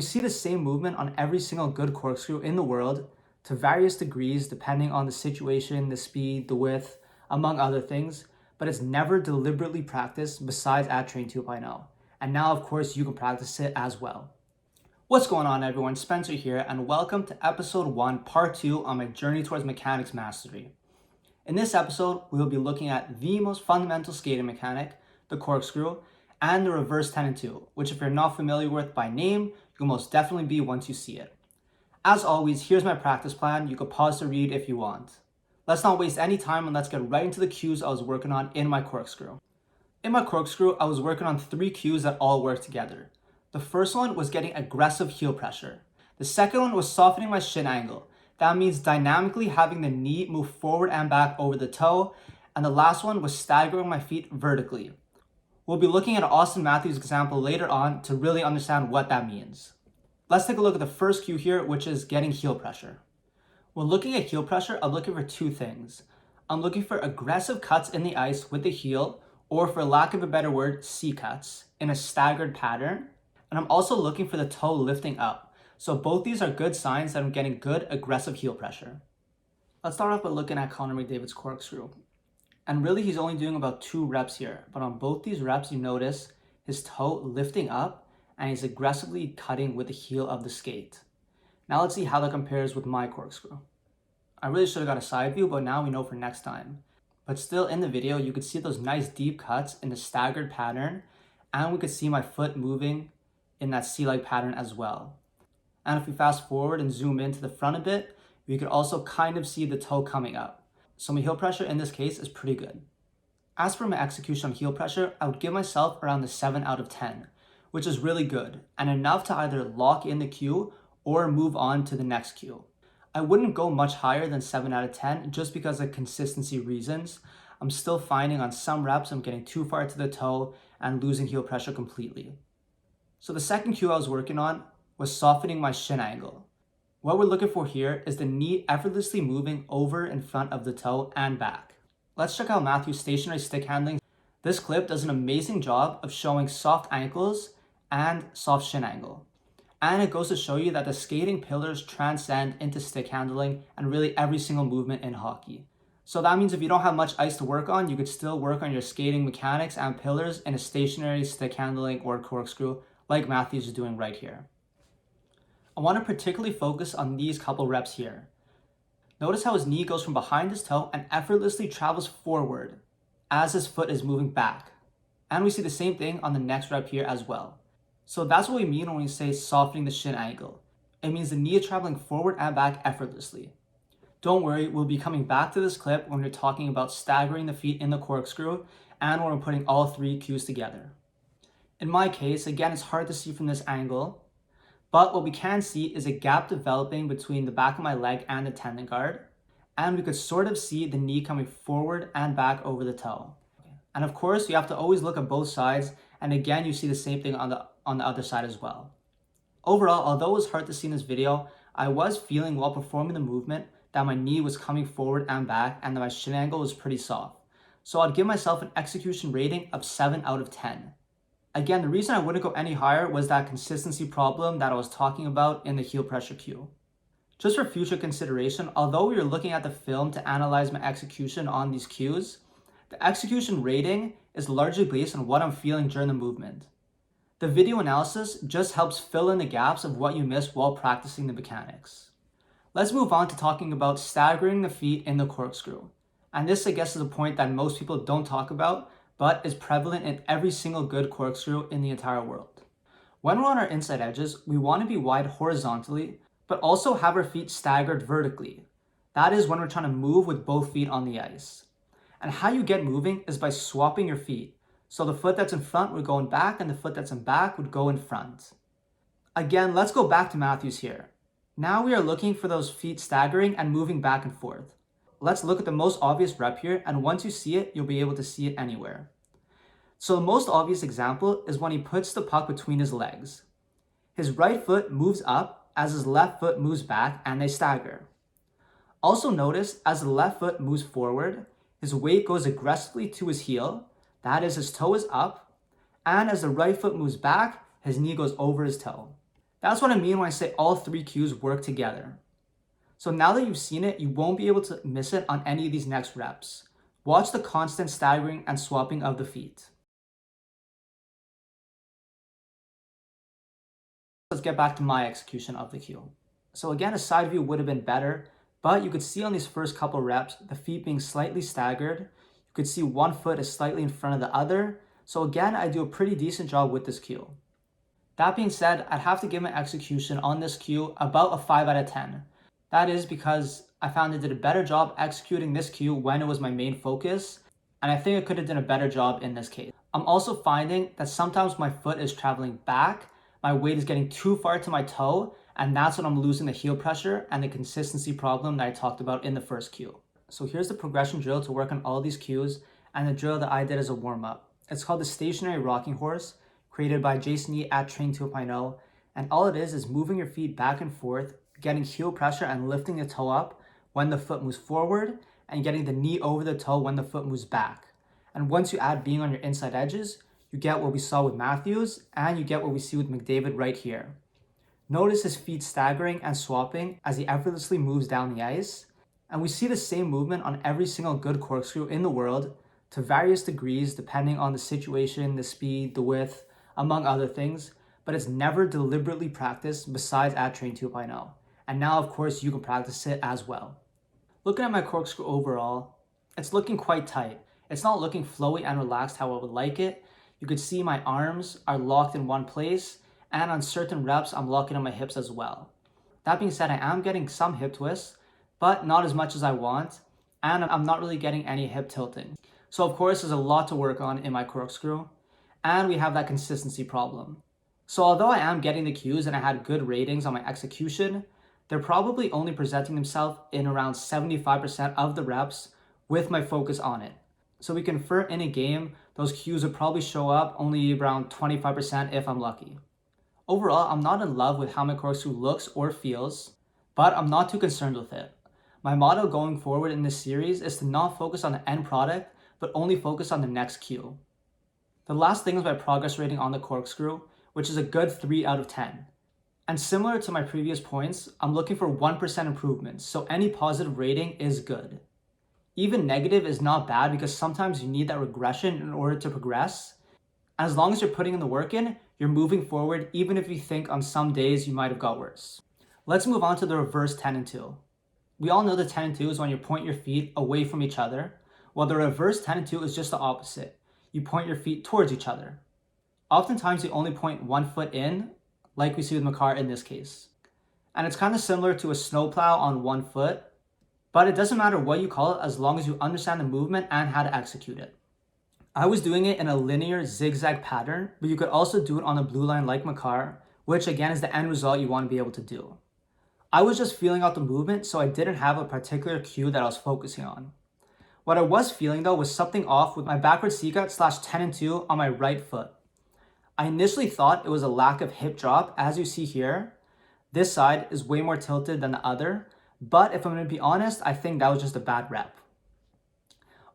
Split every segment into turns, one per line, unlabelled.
You see the same movement on every single good corkscrew in the world to various degrees depending on the situation, the speed, the width, among other things, but it's never deliberately practiced besides at Train 2.0. And now, of course, you can practice it as well. What's going on, everyone? Spencer here, and welcome to episode 1, part 2 on my journey towards mechanics mastery. In this episode, we will be looking at the most fundamental skating mechanic, the corkscrew, and the reverse 10 and 2, which if you're not familiar with by name, you'll most definitely be once you see it. As always, here's my practice plan. You could pause to read if you want. Let's not waste any time and let's get right into the cues I was working on in my corkscrew. In my corkscrew, I was working on 3 cues that all work together. The first one was getting aggressive heel pressure. The second one was softening my shin angle. That means dynamically having the knee move forward and back over the toe. And the last one was staggering my feet vertically. We'll be looking at an Austin Matthews example later on to really understand what that means. Let's take a look at the first cue here, which is getting heel pressure. When looking at heel pressure, I'm looking for 2 things. I'm looking for aggressive cuts in the ice with the heel, or for lack of a better word, C-cuts, in a staggered pattern. And I'm also looking for the toe lifting up. So both these are good signs that I'm getting good aggressive heel pressure. Let's start off by looking at Connor McDavid's corkscrew. And really he's only doing about 2 reps here. But on both these reps, you notice his toe lifting up and he's aggressively cutting with the heel of the skate. Now let's see how that compares with my corkscrew. I really should have got a side view, but now we know for next time. But still in the video, you could see those nice deep cuts in the staggered pattern, and we could see my foot moving in that C-like pattern as well. And if we fast forward and zoom into the front a bit, we could also kind of see the toe coming up. So my heel pressure in this case is pretty good. As for my execution on heel pressure, I would give myself around the 7 out of 10, which is really good and enough to either lock in the cue or move on to the next cue. I wouldn't go much higher than 7 out of 10 just because of consistency reasons. I'm still finding on some reps I'm getting too far to the toe and losing heel pressure completely. So the second cue I was working on was softening my shin angle. What we're looking for here is the knee effortlessly moving over in front of the toe and back. Let's check out Matthew's stationary stick handling. This clip does an amazing job of showing soft ankles and soft shin angle. And it goes to show you that the skating pillars transcend into stick handling and really every single movement in hockey. So that means if you don't have much ice to work on, you could still work on your skating mechanics and pillars in a stationary stick handling or corkscrew like Matthews is doing right here. I want to particularly focus on these couple reps here. Notice how his knee goes from behind his toe and effortlessly travels forward as his foot is moving back. And we see the same thing on the next rep here as well. So that's what we mean when we say softening the shin angle. It means the knee is traveling forward and back effortlessly. Don't worry, we'll be coming back to this clip when we're talking about staggering the feet in the corkscrew and when we're putting all 3 cues together. In my case, again, it's hard to see from this angle, but what we can see is a gap developing between the back of my leg and the tendon guard, and we could sort of see the knee coming forward and back over the toe. And of course, you have to always look at both sides, and again, you see the same thing on the other side as well. Overall, although it was hard to see in this video, I was feeling while performing the movement that my knee was coming forward and back and that my shin angle was pretty soft. So I'd give myself an execution rating of 7 out of 10. Again, the reason I wouldn't go any higher was that consistency problem that I was talking about in the heel pressure cue. Just for future consideration, although we were looking at the film to analyze my execution on these cues, the execution rating is largely based on what I'm feeling during the movement. The video analysis just helps fill in the gaps of what you missed while practicing the mechanics. Let's move on to talking about staggering the feet in the corkscrew. And this, I guess, is a point that most people don't talk about, but is prevalent in every single good corkscrew in the entire world. When we're on our inside edges, we want to be wide horizontally, but also have our feet staggered vertically. That is when we're trying to move with both feet on the ice. And how you get moving is by swapping your feet. So the foot that's in front would go in back and the foot that's in back would go in front. Again, let's go back to Matthews here. Now we are looking for those feet staggering and moving back and forth. Let's look at the most obvious rep here, and once you see it, you'll be able to see it anywhere. So the most obvious example is when he puts the puck between his legs. His right foot moves up as his left foot moves back and they stagger. Also notice as the left foot moves forward, his weight goes aggressively to his heel, that is his toe is up, and as the right foot moves back, his knee goes over his toe. That's what I mean when I say all three cues work together. So now that you've seen it, you won't be able to miss it on any of these next reps. Watch the constant staggering and swapping of the feet. Let's get back to my execution of the cue. So again, a side view would have been better, but you could see on these first couple reps, the feet being slightly staggered. You could see one foot is slightly in front of the other. So again, I do a pretty decent job with this cue. That being said, I'd have to give my execution on this cue about a 5 out of 10. That is because I found I did a better job executing this cue when it was my main focus, and I think I could have done a better job in this case. I'm also finding that sometimes my foot is traveling back, my weight is getting too far to my toe, and that's when I'm losing the heel pressure and the consistency problem that I talked about in the first cue. So here's the progression drill to work on all these cues and the drill that I did as a warm-up. It's called the stationary rocking horse, created by Jason Yee at Train 2.0, and all it is moving your feet back and forth, getting heel pressure and lifting the toe up when the foot moves forward, and getting the knee over the toe when the foot moves back. And once you add being on your inside edges, you get what we saw with Matthews, and you get what we see with McDavid right here. Notice his feet staggering and swapping as he effortlessly moves down the ice, and we see the same movement on every single good corkscrew in the world to various degrees depending on the situation, the speed, the width, among other things, but it's never deliberately practiced besides at Train 2.0. And now, of course, you can practice it as well. Looking at my corkscrew overall, it's looking quite tight. It's not looking flowy and relaxed how I would like it. You could see my arms are locked in one place, and on certain reps, I'm locking on my hips as well. That being said, I am getting some hip twists, but not as much as I want, and I'm not really getting any hip tilting. So of course, there's a lot to work on in my corkscrew, and we have that consistency problem. So although I am getting the cues and I had good ratings on my execution, they're probably only presenting themselves in around 75% of the reps with my focus on it. So we can infer in a game, those cues will probably show up only around 25% if I'm lucky. Overall, I'm not in love with how my corkscrew looks or feels, but I'm not too concerned with it. My motto going forward in this series is to not focus on the end product, but only focus on the next cue. The last thing is my progress rating on the corkscrew, which is a good 3 out of 10. And similar to my previous points, I'm looking for 1% improvements, so any positive rating is good. Even negative is not bad because sometimes you need that regression in order to progress. And as long as you're putting in the work in, you're moving forward even if you think on some days you might have got worse. Let's move on to the reverse 10 and 2. We all know the 10 and 2 is when you point your feet away from each other, while the reverse 10 and 2 is just the opposite. You point your feet towards each other. Oftentimes you only point one foot in, like we see with Makar in this case. And it's kind of similar to a snowplow on one foot, but it doesn't matter what you call it as long as you understand the movement and how to execute it. I was doing it in a linear zigzag pattern, but you could also do it on a blue line like Makar, which again is the end result you want to be able to do. I was just feeling out the movement, so I didn't have a particular cue that I was focusing on. What I was feeling though was something off with my backward C-cut / 10 and 2 on my right foot. I initially thought it was a lack of hip drop. As you see here, this side is way more tilted than the other, but if I'm going to be honest, I think that was just a bad rep.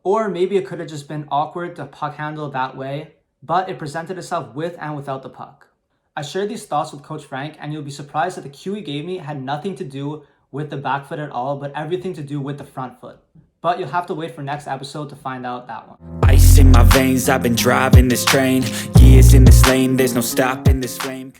Or maybe it could have just been awkward to puck handle that way, but it presented itself with and without the puck. I shared these thoughts with Coach Frank, and you'll be surprised that the cue he gave me had nothing to do with the back foot at all, but everything to do with the front foot. But you'll have to wait for next episode to find out that one.
Ice in my veins, I've been driving this train. Years in this lane, there's no stopping this flame.